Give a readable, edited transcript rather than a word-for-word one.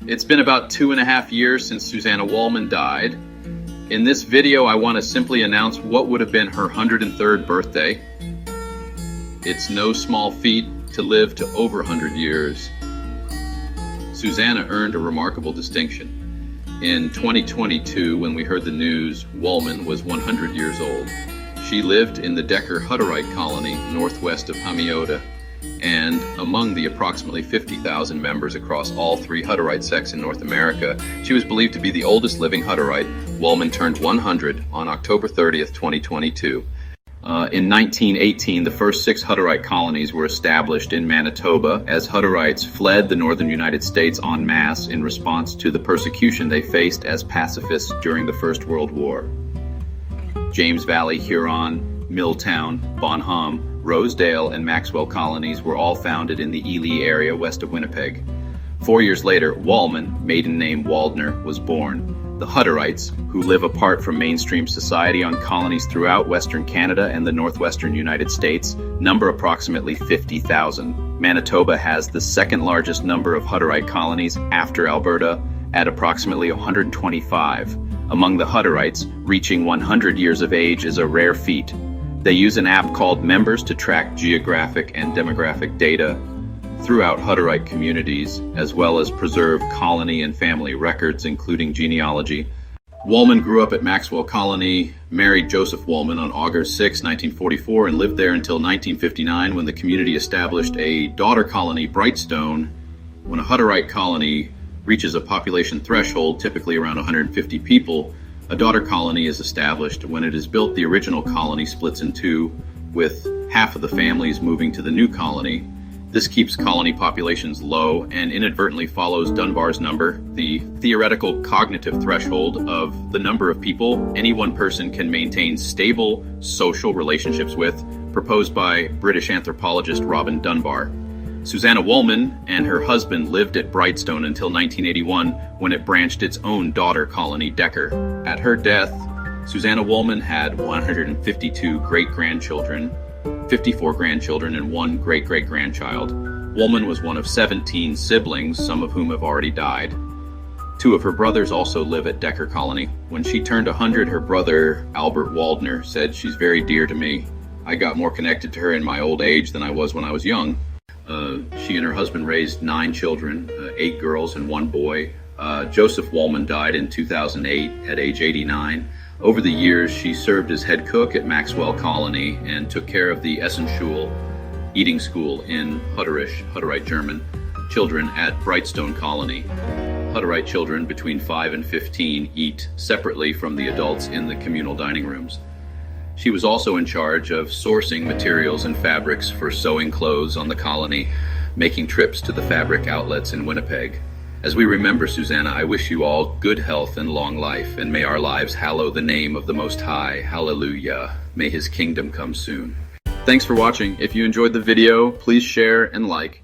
It's been about 2.5 years since Susanna Wollman died. In this video, I want to simply announce what would have been her 103rd birthday. It's no small feat to live to over 100 years. Susanna earned a remarkable distinction. In 2022, when we heard the news, Wollman was 100 years old. She lived in the Decker Hutterite colony northwest of Hamiota, and among the approximately 50,000 members across all three Hutterite sects in North America, she was believed to be the oldest living Hutterite. Wollman turned 100 on October 30th, 2022. In 1918, the first 6 Hutterite colonies were established in Manitoba as Hutterites fled the northern United States en masse in response to the persecution they faced as pacifists during the First World War. James Valley, Huron, Milltown, Bonham, Rosedale, and Maxwell colonies were all founded in the Ely area west of Winnipeg. 4 years later, Wollman, maiden name Waldner, was born. The Hutterites, who live apart from mainstream society on colonies throughout Western Canada and the northwestern United States, number approximately 50,000. Manitoba has the second largest number of Hutterite colonies after Alberta at approximately 125. Among the Hutterites, reaching 100 years of age is a rare feat. They use an app called Members to track geographic and demographic data throughout Hutterite communities, as well as preserve colony and family records, including genealogy. Wollman grew up at Maxwell Colony, married Joseph Wollman on August 6, 1944, and lived there until 1959 when the community established a daughter colony, Brightstone. When a Hutterite colony reaches a population threshold, typically around 150 people, a daughter colony is established. When it is built, the original colony splits in two, with half of the families moving to the new colony. This keeps colony populations low and inadvertently follows Dunbar's number, the theoretical cognitive threshold of the number of people any one person can maintain stable social relationships with, proposed by British anthropologist Robin Dunbar. Susanna Wollman and her husband lived at Brightstone until 1981, when it branched its own daughter colony, Decker. At her death, Susanna Wollman had 152 great-grandchildren, 54 grandchildren, and 1 great-great-grandchild. Wollman was one of 17 siblings, some of whom have already died. 2 of her brothers also live at Decker Colony. When she turned 100, her brother, Albert Waldner, said, "She's very dear to me. I got more connected to her in my old age than I was when I was young." She and her husband raised 9 children, 8 girls and 1 boy. Joseph Wollman died in 2008 at age 89. Over the years, she served as head cook at Maxwell Colony and took care of the Essenschul eating school in Hutterite German, children at Brightstone Colony. Hutterite children between 5 and 15 eat separately from the adults in the communal dining rooms. She was also in charge of sourcing materials and fabrics for sewing clothes on the colony, making trips to the fabric outlets in Winnipeg. As we remember Susanna, I wish you all good health and long life, and may our lives hallow the name of the Most High. Hallelujah. May His kingdom come soon. Thanks for watching. If you enjoyed the video, please share and like.